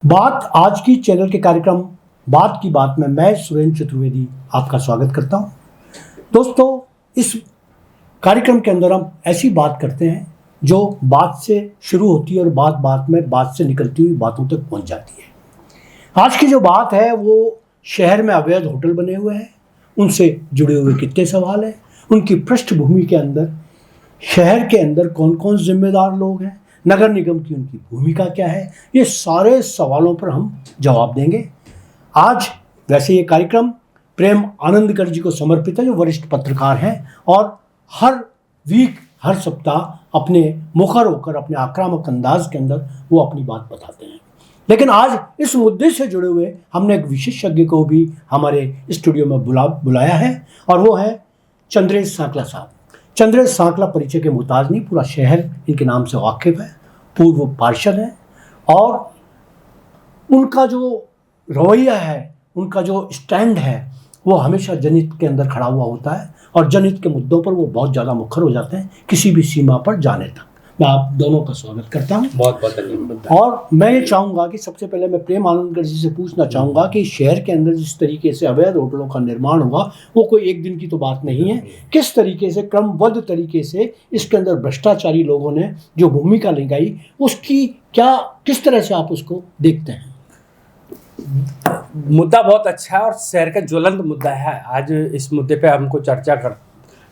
बात आज की चैनल के कार्यक्रम बात की बात में मैं सुरेंद्र चतुर्वेदी आपका स्वागत करता हूं। दोस्तों, इस कार्यक्रम के अंदर हम ऐसी बात करते हैं जो बात से शुरू होती है और बात बात में बात से निकलती हुई बातों तक पहुंच जाती है। आज की जो बात है वो शहर में अवैध होटल बने हुए हैं, उनसे जुड़े हुए कितने सवाल हैं, उनकी पृष्ठभूमि के अंदर शहर के अंदर कौन कौन जिम्मेदार लोग हैं, नगर निगम की उनकी भूमिका क्या है, ये सारे सवालों पर हम जवाब देंगे। आज वैसे ये कार्यक्रम प्रेम आनंदकर जी को समर्पित है, जो वरिष्ठ पत्रकार हैं और हर वीक हर सप्ताह अपने मुखर होकर अपने आक्रामक अंदाज के अंदर वो अपनी बात बताते हैं। लेकिन आज इस मुद्दे से जुड़े हुए हमने एक विशेषज्ञ को भी हमारे स्टूडियो में बुलाया है और वो है चंद्रेश सांकला साहब। चंद्रेश सांकला परिचय के मुताज नहीं, पूरा शहर इनके नाम से वाकिफ है, पूर्व पार्षद हैं और उनका जो रवैया है, उनका जो स्टैंड है वो हमेशा जनहित के अंदर खड़ा हुआ होता है और जनहित के मुद्दों पर वो बहुत ज़्यादा मुखर हो जाते हैं किसी भी सीमा पर जाने तक। मैं आप दोनों का स्वागत करता हूँ। बहुत बहुत धन्यवाद। और मैं ये चाहूँगा कि सबसे पहले मैं प्रेम आनंदकर जी से पूछना चाहूँगा कि शहर के अंदर जिस तरीके से अवैध होटलों का निर्माण हुआ वो कोई एक दिन की तो बात नहीं है। किस तरीके से क्रमबद्ध तरीके से इसके अंदर भ्रष्टाचारी लोगों ने जो भूमिका निभाई, उसकी क्या किस तरह से आप उसको देखते हैं? मुद्दा बहुत अच्छा है और शहर का ज्वलंत मुद्दा है। आज इस मुद्दे पे हमको चर्चा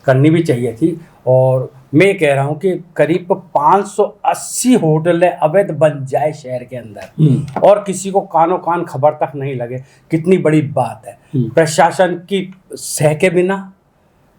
करनी भी चाहिए थी और मैं कह रहा हूँ कि करीब 580 होटल अवैध बन जाए शहर के अंदर और किसी को कानो कान खबर तक नहीं लगे, कितनी बड़ी बात है। प्रशासन की सह के बिना,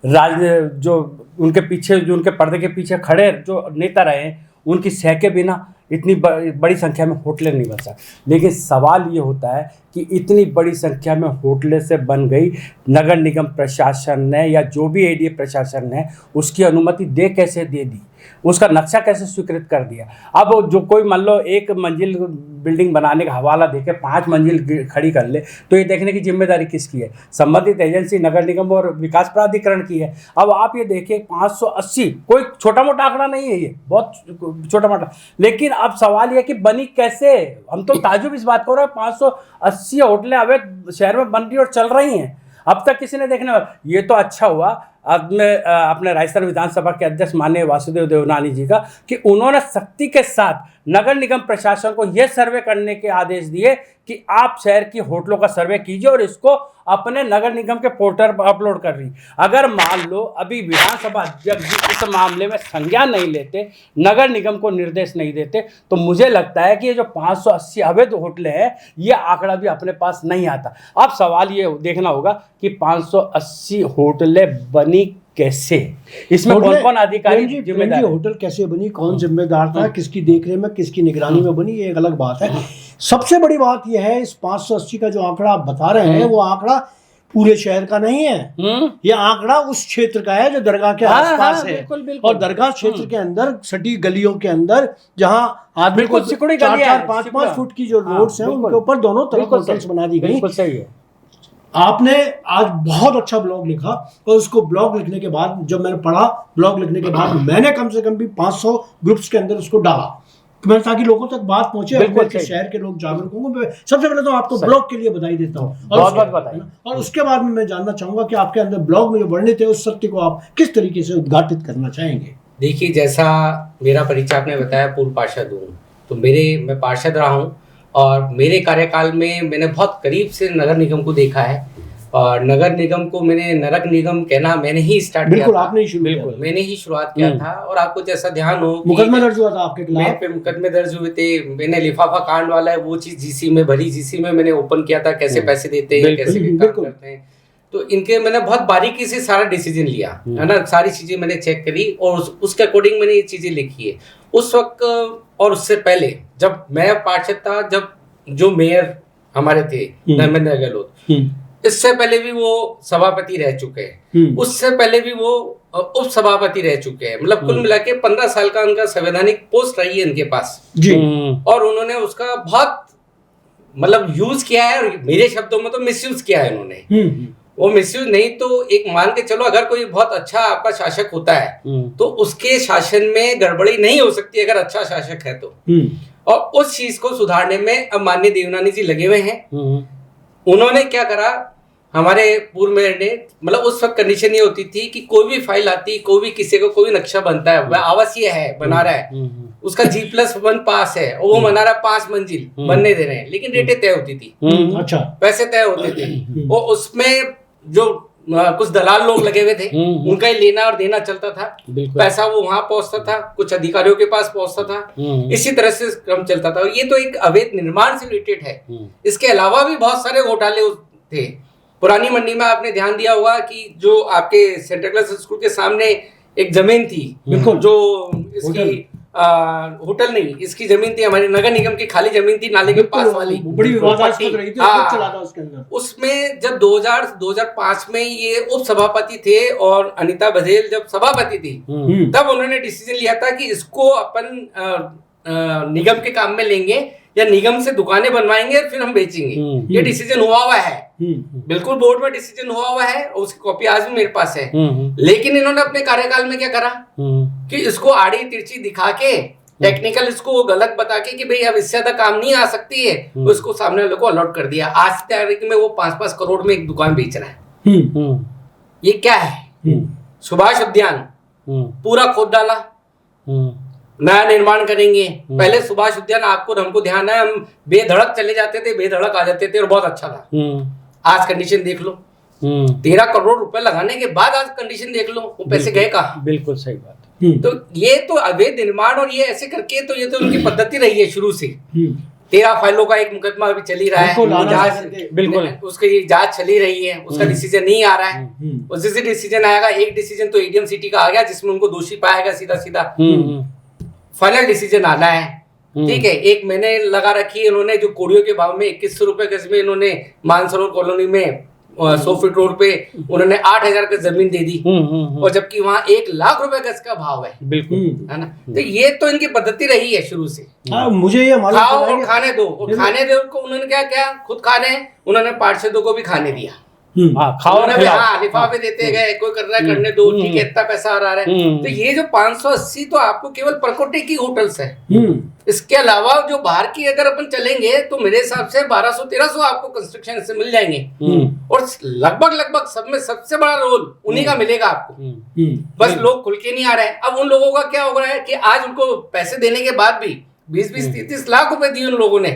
जो उनके पीछे, जो उनके पर्दे के पीछे खड़े जो नेता रहे, उनकी सह के बिना इतनी बड़ी संख्या में होटलें नहीं बन सकती। लेकिन सवाल ये होता है कि इतनी बड़ी संख्या में होटलें से बन गई, नगर निगम प्रशासन ने या जो भी एडीए प्रशासन ने उसकी अनुमति कैसे दे दी, उसका नक्शा कैसे स्वीकृत कर दिया। अब जो कोई मान लो एक मंजिल बिल्डिंग बनाने का हवाला देके 5 मंजिल खड़ी कर ले तो ये देखने की जिम्मेदारी किसकी है? संबंधित एजेंसी नगर निगम और विकास प्राधिकरण की है। अब आप ये देखिए 580 कोई छोटा मोटा आंकड़ा नहीं है, ये बहुत छोटा मोटा। लेकिन अब सवाल यह कि बनी कैसे? हम तो ताजुब इस बात को रहे हैं, 580 होटलें अवैध शहर में बन रही और चल रही हैं, अब तक किसी ने देखने वाला। ये तो अच्छा हुआ अपने राजस्थान विधानसभा के अध्यक्ष माननीय वासुदेव देवनानी जी का कि उन्होंने सख्ती के साथ नगर निगम प्रशासन को यह सर्वे करने के आदेश दिए कि आप शहर की होटलों का सर्वे कीजिए और इसको अपने नगर निगम के पोर्टल पर अपलोड कर रही। अगर मान लो अभी विधानसभा अध्यक्ष जी इस मामले में संज्ञान नहीं लेते, नगर निगम को निर्देश नहीं देते, तो मुझे लगता है कि ये जो 580 अवैध होटलें हैं, ये आंकड़ा भी अपने पास नहीं आता। अब सवाल ये देखना होगा कि 580 होटलें बनी कैसे, इसमें कौन कौन अधिकारी जिम्मेदार? होटल कैसे बनी, कौन जिम्मेदार था, किसकी देखरेख में, किसकी निगरानी में बनी, ये एक अलग बात है। सबसे बड़ी बात यह है, इस 580 का जो आंकड़ा आप बता रहे हैं वो आंकड़ा पूरे शहर का नहीं है। ये आंकड़ा उस क्षेत्र का है जो दरगाह के आसपास है। बिल्कुल, बिल्कुल। और दरगाह क्षेत्र के अंदर सटी गलियों के अंदर जहां आदमी को 4-4, 5-5 फुट की जो रोड्स हैं उनके ऊपर दोनों तरफ होटल्स बना दी गई। सही है। आपने आज बहुत अच्छा ब्लॉग लिखा और उसको ब्लॉग लिखने के बाद जब मैंने पढ़ा, ब्लॉग लिखने के बाद मैंने कम से कम भी 500 ग्रुप्स के अंदर उसको डाला ताकि लोगों तक बात पहुंचे, शहर के लोग जागरूक होंगे। सबसे पहले तो आपको ब्लॉग के लिए बधाई देता हूँ और उसके बाद में मैं जानना चाहूंगा कि आपके अंदर ब्लॉग में जो वर्णित है उस सत्य को आप किस तरीके से उद्घाटित करना चाहेंगे? देखिए, जैसा मेरा परिचय आपने बताया, पूर्व पार्षद हूँ, तो मैं पार्षद रहा हूँ और मेरे कार्यकाल में मैंने बहुत करीब से नगर निगम को देखा है और नगर निगम को नगर निगम कहना मैंने ही स्टार्ट किया था। मैंने ही शुरुआत किया था। और आपको जैसा ध्यान हो, मुकदमा दर्ज हुआ था आपके खिलाफ? मेरे पे मुकदमे दर्ज हुए थे। मैंने लिफाफा कांड वाला है वो चीज जीसी में भरी, जीसी में मैंने ओपन किया था, कैसे पैसे देते हैं, कैसे काम करते हैं। तो इनके मैंने बहुत बारीकी से सारा डिसीजन लिया है ना, सारी चीजें मैंने चेक करी और उसके अकॉर्डिंग मैंने ये चीजें लिखी है उस वक्त। और उससे पहले जब मैं पार्षद था, जब जो मेयर हमारे थे धर्मेंद्र गहलोत, इससे पहले भी वो सभापति रह चुके हैं, उससे पहले भी वो उप सभापति रह चुके हैं। मतलब कुल मिला के 15 साल का उनका संवैधानिक पोस्ट रही है इनके पास जी। और उन्होंने उसका बहुत मतलब यूज किया है, और मेरे शब्दों में तो मिसयूज किया है उन्होंने। वो मिसयूज नहीं तो एक मान के चलो, अगर कोई बहुत अच्छा आपका शासक होता है तो उसके शासन में गड़बड़ी नहीं हो सकती अगर अच्छा शासक है तो। और उस चीज को सुधारने में अब माननीय देवनानी जी लगे हुए हैं। उन्होंने क्या करा, हमारे पूर्व मेयर ने, मतलब उस वक्त कंडीशन ये होती थी कि कोई भी फाइल आती, कोई भी किसी को कोई नक्शा बनता है, वह आवासीय है, बना रहा है, उसका G+1 पास है और वो बना रहा है 5 मंजिल बनने दे रहे हैं, लेकिन रेटें तय होती थी, अच्छा, पैसे तय होते थे, और उसमें जो कुछ दलाल लोग लगे हुए थे, उनका ही लेना और देना चलता था, पैसा वो वहां पहुंचता था, कुछ अधिकारियों के पास पहुंचता था, इसी तरह से क्रम चलता था। और ये तो एक अवैध निर्माण से रिलेटेड है। इसके अलावा भी बहुत सारे घोटाले थे। पुरानी मंडी में आपने ध्यान दिया होगा कि जो आपके सेंट्रल क्लास स्कूल के सामने एक जमीन थी, जो इसकी होटल नहीं, इसकी जमीन थी, हमारे नगर निगम की खाली जमीन थी, नाले के पास वाली, बड़ी विवादास्पद रही थी, चला था उसके अंदर। उसमें जब 2005 में ये उप सभापति थे और अनीता बघेल जब सभापति थी, तब उन्होंने डिसीजन लिया था कि इसको अपन निगम के काम में लेंगे या निगम से दुकानें बनवाएंगे और फिर हम बेचेंगे। ये डिसीजन हुआ है, बिल्कुल बोर्ड में डिसीजन हुआ है, उसकी कॉपी आज भी मेरे पास है। लेकिन इन्होंने अपने कार्यकाल में क्या करा कि इसको आड़ी तिरछी दिखा के, टेक्निकल इसको गलत बता के कि भाई अब इससे ज्यादा काम नहीं आ सकती है, तो इसको सामने वालों को अलॉट कर दिया। आज तारीख में वो 5-5 करोड़ में एक दुकान बेच रहा है। ये क्या है? सुभाष उद्यान पूरा खोद डाला, नया निर्माण करेंगे। पहले सुभाष उद्यान आपको हमको ध्यान है, हम बेधड़क चले जाते थे, बेधड़क आ जाते थे और बहुत अच्छा था। आज कंडीशन देख लो, 13 करोड़ रुपए लगाने के बाद आज कंडीशन देख लो, वो पैसे गए कहाँ? बिल्कुल सही बात। तो ये तो अवैध निर्माण, और ये ऐसे करके, तो ये तो उनकी पद्धति रही है शुरू से। 13 फाइलों का एक मुकदमा अभी चल ही रहा है, बिल्कुल उसकी जांच चली रही है, उसका डिसीजन नहीं आ रहा है। उस जैसे डिसीजन आएगा, एक डिसीजन तो एडीएम सिटी का आ गया जिसमें उनको दोषी पाएगा सीधा सीधा, फाइनल डिसीजन आना है। ठीक है, एक मैंने लगा रखी है इन्होंने, जो कोड़ियों के भाव में 2100 रुपए गज में इन्होंने मानसरोवर कॉलोनी में 100 फीट रोड पे उन्होंने 8000 का जमीन दे दी, और जबकि वहाँ 1 लाख रुपए गज का भाव है। बिल्कुल, है ना? तो ये तो इनकी पद्धति रही है शुरू से। मुझे ये मालूम, खाओ और खाने दो, और खाने दो को उन्होंने क्या क्या खुद खा रहे हैं, उन्होंने पार्षदों को भी खाने दिया। खाओ लिफाफे देते गए, कोई कर रहा है करने दो, ठीक है, इतना पैसा आ रहा है। तो ये जो 580 तो आपको केवल परकोटे की होटल्स है। इसके अलावा जो बाहर की अगर अपन चलेंगे तो मेरे हिसाब से 1200-1300 आपको कंस्ट्रक्शन से मिल जाएंगे, और लगभग सब में सबसे बड़ा रोल उन्हीं का मिलेगा आपको। बस लोग खुल के नहीं आ रहे हैं। अब उन लोगों का क्या हो रहा है कि आज उनको पैसे देने के बाद भी 20-30 लाख रुपए दिए उन लोगों ने,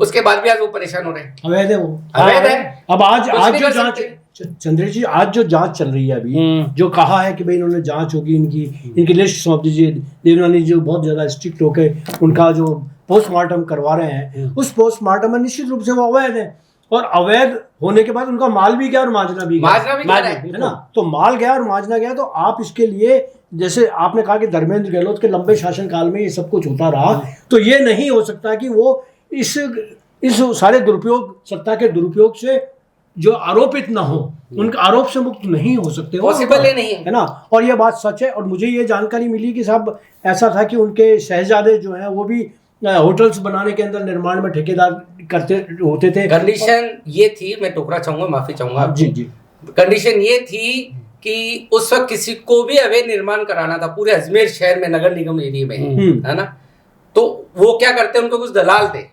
उसके बाद भी आज वो परेशान हो रहे हैं। अवैध है वो, अवैध है। अब आज जो जांच, चंद्र जी, आज जो जांच चल रही है अभी, जो कहा है कि भाई इन्होंने जांच होगी, इनकी लिस्ट सौंप दीजिए, देवनानी जी बहुत ज्यादा स्ट्रिक्ट होकर उनका जो पोस्टमार्टम करवा रहे हैं, उस पोस्टमार्टम में निश्चित रूप से वो अवैध है। और अवैध होने के बाद उनका माल भी गया और माजना भी गया, है ना? तो माल गया और माजना गया, तो आप इसके लिए, जैसे आपने कहा कि धर्मेंद्र गहलोत के लंबे शासनकाल में ये सब कुछ होता रहा, तो ये नहीं हो सकता कि वो इस सारे दुरुपयोग, सत्ता के दुरुपयोग से जो आरोपित ना हो, उनके आरोप से मुक्त नहीं हो सकते, पॉसिबल ही नहीं है ना? और ये बात सच है। और मुझे ये जानकारी मिली कि साहब ऐसा था कि उनके शहजादे जो हैं वो भी होटल्स बनाने के अंदर निर्माण में ठेकेदार करते होते थे। कंडीशन ये थी, मैं टोकरा चाहूंगा, माफी चाहूंगा जी जी, कंडीशन ये थी कि उस वक्त किसी को भी अवैध निर्माण कराना था पूरे अजमेर शहर में, नगर निगम एरिया में, है ना? तो वो क्या करते, उनको कुछ दलाल थे,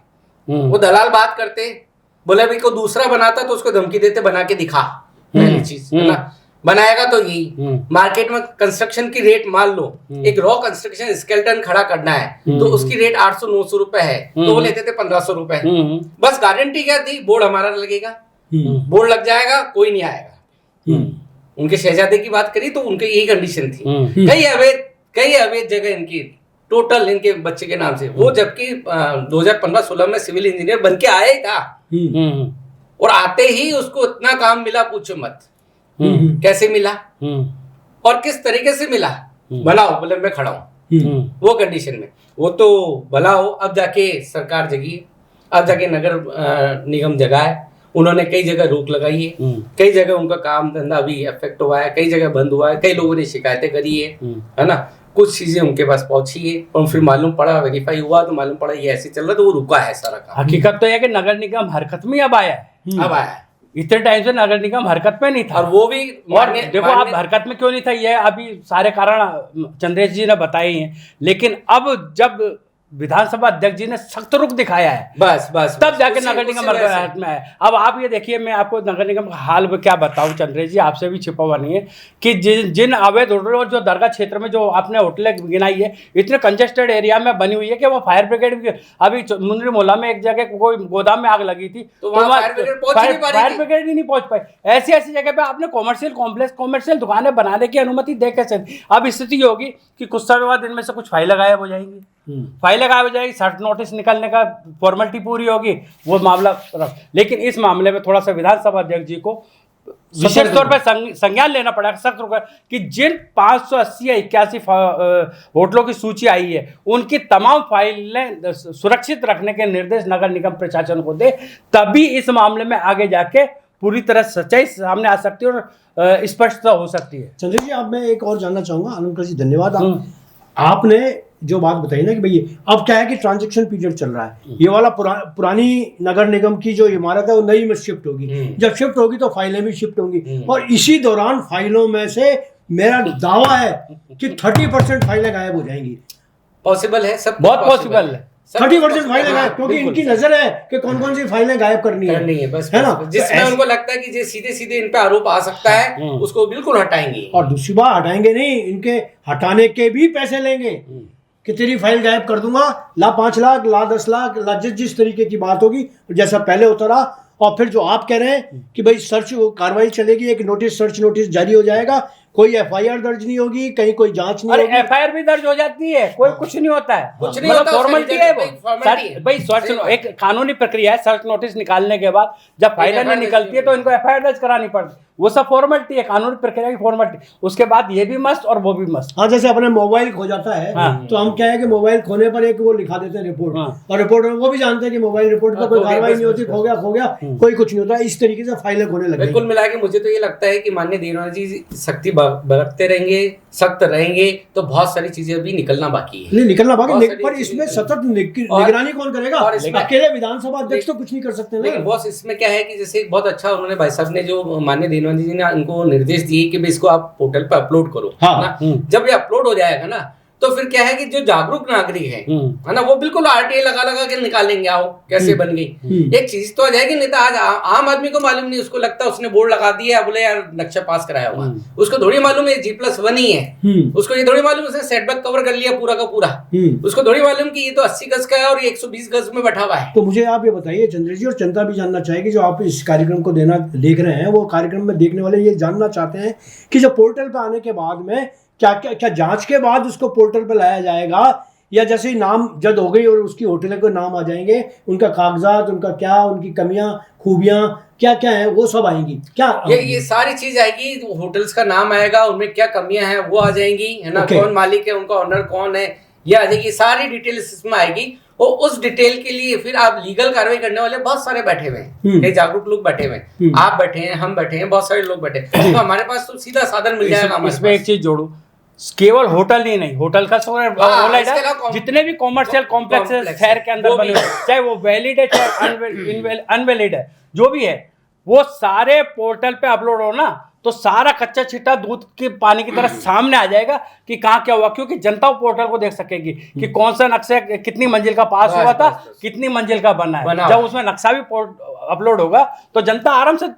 वो दलाल बात करते, बोले भाई को दूसरा बनाता तो उसको धमकी देते, बना के दिखा, पहली चीज, है ना? बनाएगा तो यही मार्केट में कंस्ट्रक्शन की रेट मान लो, एक रॉ कंस्ट्रक्शन स्केलेटन खड़ा करना है तो उसकी रेट 800-900 रुपए है, तो वो लेते थे 1500 रुपए। बस गारंटी क्या थी, बोर्ड हमारा लगेगा, बोर्ड लग जाएगा, कोई नहीं आएगा। उनके शहजादे की बात करी तो उनकी यही कंडीशन थी। कई अवैध जगह इनकी टोटल इनके बच्चे के नाम से, वो जबकि 2015-16 में सिविल इंजीनियर बन के आए था, और आते ही उसको इतना काम मिला पूछो मत। कैसे मिला और किस तरीके से मिला, भला हो, बोले मैं खड़ा हूं वो कंडीशन में, वो तो भला हो। अब जाके सरकार जगी, अब जाके नगर निगम जगा है, उन्होंने कई जगह रोक लगाई है, कई जगह उनका काम धंधा भी इफेक्ट हुआ है, कई जगह बंद हुआ है, कई लोगों ने शिकायतें करी है ना? कुछ चीजें उनके पास पहुंची है, और फिर मालूम पड़ा, वेरीफाई हुआ तो मालूम पड़ा ये ऐसे चल रहा, तो वो रुका है सारा काम। हकीकत तो है कि नगर निगम हरकत में अब आया है, अब आया है। इतने टाइम से नगर निगम हरकत में नहीं था, और वो भी देखो आप हरकत में क्यों नहीं था, ये अभी सारे कारण चंद्रेश जी ने बताए हैं। लेकिन अब जब विधानसभा अध्यक्ष जी ने सख्त रुख दिखाया है, बस बस तब जाके नगर निगम हाथ में है। अब आप ये देखिए, मैं आपको नगर निगम का हाल में क्या बताऊं चंद्रेश जी, आपसे भी छिपा हुआ नहीं है कि जिन अवैध होटलों और जो दरगाह क्षेत्र में जो आपने होटलें गिनाई है, इतने कंजेस्टेड एरिया में बनी हुई है कि वो फायर ब्रिगेड भी, अभी मुंद्री मोहल्ला में एक जगह कोई गोदाम में आग लगी थी तो फायर ब्रिगेड ही नहीं पहुंच पाई। ऐसी ऐसी जगह पे आपने कॉमर्शियल कॉम्प्लेक्स, कॉमर्शियल दुकानें बनाने की अनुमति दे कैसे? अब स्थिति होगी कि कुछ समय बाद इनमें से कुछ फाइलें गायब हो जाएंगी, फाइलें गायब हो जाएगी, सर्च नोटिस निकलने का फॉर्मेलिटी पूरी होगी, वो मामला। लेकिन इस मामले में थोड़ा सा विधानसभा अध्यक्ष जी को विशेष तौर पर संज्ञान लेना पड़ेगा, सख्त रूप कि जिन 580 या 81 होटलों की सूची आई है, उनकी तमाम फाइलें सुरक्षित रखने के निर्देश नगर निगम प्रशासन को दे, तभी इस मामले में आगे जाके पूरी तरह सच्चाई सामने आ सकती है और स्पष्टता हो सकती है। चंद्र जी, अब मैं एक और जानना चाहूंगा। आनंद जी धन्यवाद। आपने जो बात बताई ना कि भाई अब क्या है कि ट्रांजैक्शन पीरियड चल रहा है, ये वाला पुरानी नगर निगम की जो इमारत है वो नई में शिफ्ट होगी, जब शिफ्ट होगी तो फाइलें भी शिफ्ट होंगी, और इसी दौरान फाइलों में से मेरा दावा है कि 30% फाइलें गायब हो जाएंगी। पॉसिबल है, सब बहुत पॉसिबल है। 30% फाइलें गायब, क्योंकि इनकी नजर है कि कौन कौन सी फाइलें गायब करनी है बस, है ना। जिसमें उनको लगता है कि जो सीधे सीधे इन पे आरोप आ सकता है उसको बिल्कुल हटाएंगे। और दूसरी बात, हटाएंगे नहीं, इनके हटाने के भी पैसे लेंगे कि तेरी फाइल गायब कर दूंगा, ला 5 लाख, ला 10 लाख, ला जिस तरीके की बात होगी जैसा पहले होता रहा। और फिर जो आप कह रहे हैं कि भाई सर्च कार्रवाई चलेगी, एक नोटिस, सर्च नोटिस जारी हो जाएगा, कोई एफआईआर दर्ज नहीं होगी, कहीं कोई जांच नहीं होगी। एफआईआर भी दर्ज हो जाती है, कोई कुछ नहीं होता है, कुछ नहीं होता, फॉर्मेलिटी है वो भाई। सर्च एक कानूनी प्रक्रिया है, सर्च नोटिस निकालने के बाद जब फाइल नहीं निकलती है तो इनको एफआईआर दर्ज करानी पड़ती है, वो सब फॉर्मेलिटी है, कानूनी प्रक्रिया की फॉर्मेलिटी। उसके बाद ये भी मस्त और वो भी मस्त। हाँ, जैसे अपने मोबाइल खो जाता है तो हम क्या है कि मोबाइल खोने पर एक वो लिखा देते हैं रिपोर्ट, और रिपोर्ट में वो भी जानते हैं कि मोबाइल रिपोर्ट पर कोई कार्रवाई नहीं होती, खो गया कोई कुछ नहीं होता। इस तरीके से फाइलें खोने लगे। कुल मिला के मुझे तो ये लगता है कि माननीय देवनाथ जी सख्ती बरतते रहेंगे, सख्त रहेंगे तो बहुत सारी चीजें अभी निकलना बाकी है। नहीं निकलना बाकी, पर इसमें सतत निगरानी कौन करेगा? अकेले विधानसभा अध्यक्ष तो कुछ नहीं कर सकते। लेकिन बॉस, इसमें क्या है कि जैसे बहुत अच्छा उन्होंने भाई साहब ने जो माननीय देवनाथ जी ने उनको निर्देश दिए कि भाई इसको आप पोर्टल पर अपलोड करो, है ना। जब ये अपलोड हो जाएगा ना तो फिर क्या है कि जो जागरूक नागरिक है ना, वो बिल्कुल आरटीआई लगा के निकालेंगे, आओ कैसे बन गई। एक चीज तो आ जाएगी, नहीं तो आज आम आदमी को मालूम नहीं, उसको लगता है उसने बोर्ड लगा दिया, बोले यार नक्शा पास कराया हुआ, उसको थोड़ी मालूम है G+1 ही है, उसको ये थोड़ी मालूम उसने सेटबैक कवर कर लिया पूरा का पूरा, उसको थोड़ी मालूम कि ये तो 80 गज का है और ये 120 गज में बैठा हुआ है। तो मुझे आप ये बताइए चंद्र जी, और जनता भी जानना चाहेगी जो आप इस कार्यक्रम को देख रहे हैं, वो कार्यक्रम में देखने वाले ये जानना चाहते हैं कि जो पोर्टल पे आने के बाद में क्या जांच के बाद उसको पोर्टल पर लाया जाएगा, या जैसे ही नाम जद हो गई और उसकी होटल के नाम आ जाएंगे, उनका कागजात, उनका क्या, उनकी कमियां खूबियां क्या क्या है वो सब आएंगी क्या? ये सारी चीज आएगी, होटल्स का नाम आएगा, उनमें क्या कमियां हैं वो आ जाएंगी, है ना। कौन मालिक है, उनका ऑनर कौन है, ये आ जाएगी, सारी डिटेल्स इसमें आएगी। और उस डिटेल के लिए फिर आप लीगल कार्रवाई करने वाले बहुत सारे बैठे हुए हैं, कई जागरूक लोग बैठे हुए हैं, आप बैठे हैं, हम बैठे हैं, बहुत सारे लोग बैठे हैं, तो हमारे पास तो सीधा साधन मिल जाएगा। इसमें एक चीज जोड़ू, केवल होटल ही नहीं, होटल का जितने भी कॉमर्शियल कॉम्प्लेक्स शहर के अंदर बने, चाहे वो वैलिड है चाहे अनवैलिड है, जो भी है वो सारे पोर्टल पे अपलोड हो ना, तो सारा कच्चा छिट्टा दूध के पानी की तरह सामने आ जाएगा कि कहाँ क्या हुआ, क्योंकि जनता पोर्टल को देख सकेगी कि कौन सा नक्शा कितनी मंजिल का पास हुआ था, कितनी मंजिल का बना है। जब उसमें नक्शा भी अपलोड होगा तो जनता आराम से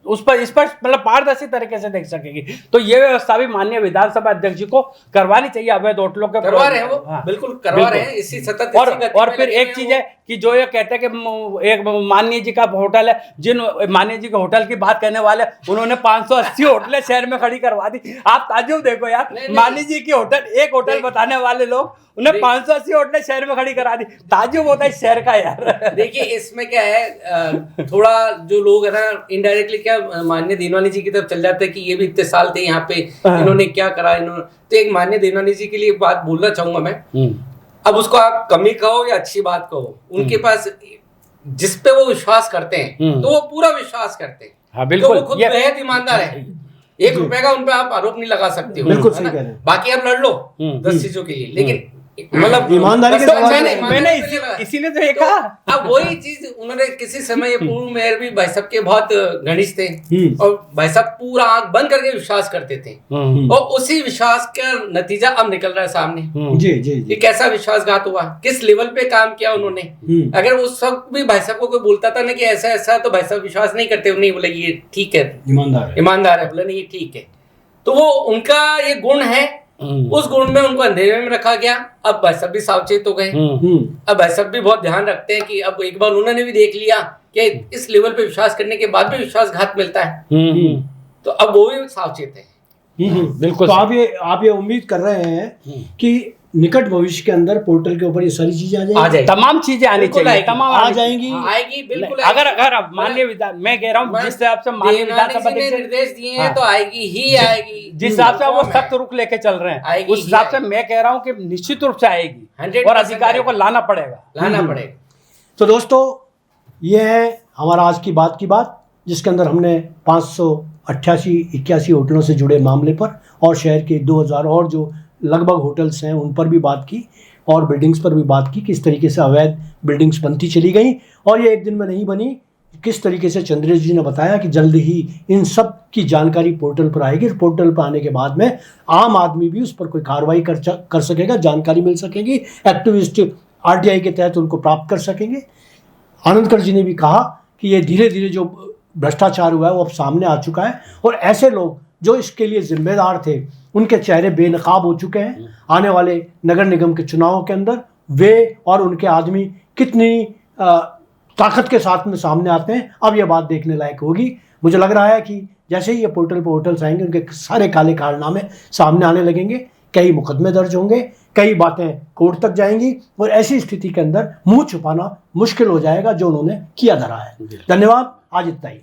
उस पर इस पर मतलब पारदर्शी तरीके से देख सकेगी। तो ये व्यवस्था भी माननीय विधानसभा अध्यक्ष जी को करवानी चाहिए। अवैध होटलों के करवा रहे हैं वो, बिल्कुल करवा रहे हैं, इसी सतत और फिर एक चीज है कि जो ये कहते हैं कि एक माननीय जी का होटल है, जिन माननीय जी के होटल की बात करने वाले उन्होंने 580 होटलें शहर में खड़ी करवा दी। आप ताज्जुब देखो यार, माननीय जी की होटल, एक होटल बताने वाले लोग उन्हें 580 होटलें शहर में खड़ी करा दी। ताज्जुब होता है शहर का यार। देखिए इसमें क्या है, थोड़ा जो लोग है ना इनडायरेक्टली क्या माननीय देवनानी जी की तरफ चल जाते हैं कि ये भी इतने साल थे यहाँ पे, इन्होंने क्या करा, इन्होंने। तो एक माननीय देवनानी जी के लिए बात बोलना चाहूंगा मैं, अब उसको आप कमी कहो या अच्छी बात कहो, उनके पास जिस पे वो विश्वास करते हैं तो वो पूरा विश्वास करते हैं। हाँ, बिल्कुल, तो वो खुद बेहद ईमानदार है, 1 रुपए का उन पे आप आरोप नहीं लगा सकते हो, बिल्कुल सही कह रहे हैं। बाकी आप लड़ लो 10 चीजों के लिए, लेकिन मतलब ईमानदारी के तो सवाल मैंने इसीलिए तो ये कहा। अब वही चीज उन्होंने किसी समय ये पूर्व मेयर भी भाई साहब के बहुत घनिष्ठ थे और भाई साहब पूरा आंख बंद करके विश्वास करते थे और उसी विश्वास का नतीजा अब निकल रहा है सामने। जी जी ये कैसा विश्वासघात हुआ, किस लेवल पे काम किया उन्होंने। अगर उस वक्त भी भाई साहब को कोई बोलता था ना कि ऐसा ऐसा, तो भाई साहब विश्वास नहीं करते, नहीं बोले ये ठीक है, ईमानदार है, बोले नहीं ये ठीक है। तो वो उनका ये गुण है, उस गुण में उनको अंधेरे में रखा गया। अब भाई साहब भी सावचेत हो गए, अब भाई साहब भी बहुत ध्यान रखते हैं कि अब एक बार उन्होंने भी देख लिया कि इस लेवल पे विश्वास करने के बाद भी विश्वासघात मिलता है, तो अब वो भी सावचेत है। बिल्कुल। तो आप ये उम्मीद कर रहे हैं कि निकट भविष्य के अंदर पोर्टल के ऊपर ये सारी चीजें आ जाएगी, तमाम चीजें आनी चाहिए, तमाम आ जाएंगी, आएगी बिल्कुल। अगर माननीय मैं कह रहा हूँ जिस हिसाब से माननीय विधानसभा ने निर्देश दिए हैं तो आएगी ही आएगी, जिस हिसाब से वो सख्त रुख लेके चल रहे हैं उस हिसाब से मैं कह रहा हूँ कि निश्चित रूप से आएगी और अधिकारियों को लाना पड़ेगा। तो दोस्तों ये है हमारा आज की बात जिसके अंदर हमने 588-81 होटलों से जुड़े मामले पर और शहर के 2000 और जो लगभग होटल्स हैं उन पर भी बात की और बिल्डिंग्स पर भी बात की, किस तरीके से अवैध बिल्डिंग्स बनती चली गई और ये एक दिन में नहीं बनी। किस तरीके से चंद्रेश जी ने बताया कि जल्द ही इन सब की जानकारी पोर्टल पर आएगी, पोर्टल पर आने के बाद में आम आदमी भी उस पर कोई कार्रवाई कर सकेगा, जानकारी मिल सकेगी, एक्टिविस्ट RTI के तहत उनको प्राप्त कर सकेंगे। आनंदकर जी ने भी कहा कि ये धीरे धीरे जो भ्रष्टाचार हुआ है वो अब सामने आ चुका है और ऐसे लोग जो इसके लिए जिम्मेदार थे उनके चेहरे बेनकाब हो चुके हैं। आने वाले नगर निगम के चुनावों के अंदर वे और उनके आदमी कितनी ताकत के साथ में सामने आते हैं, अब यह बात देखने लायक होगी। मुझे लग रहा है कि जैसे ही ये पोर्टल पर होटल्स आएंगे उनके सारे काले कारनामे सामने आने लगेंगे, कई मुकदमे दर्ज होंगे, कई बातें कोर्ट तक जाएंगी और ऐसी स्थिति के अंदर मुंह छुपाना मुश्किल हो जाएगा जो उन्होंने किया धरा है। धन्यवाद, आज इतना ही।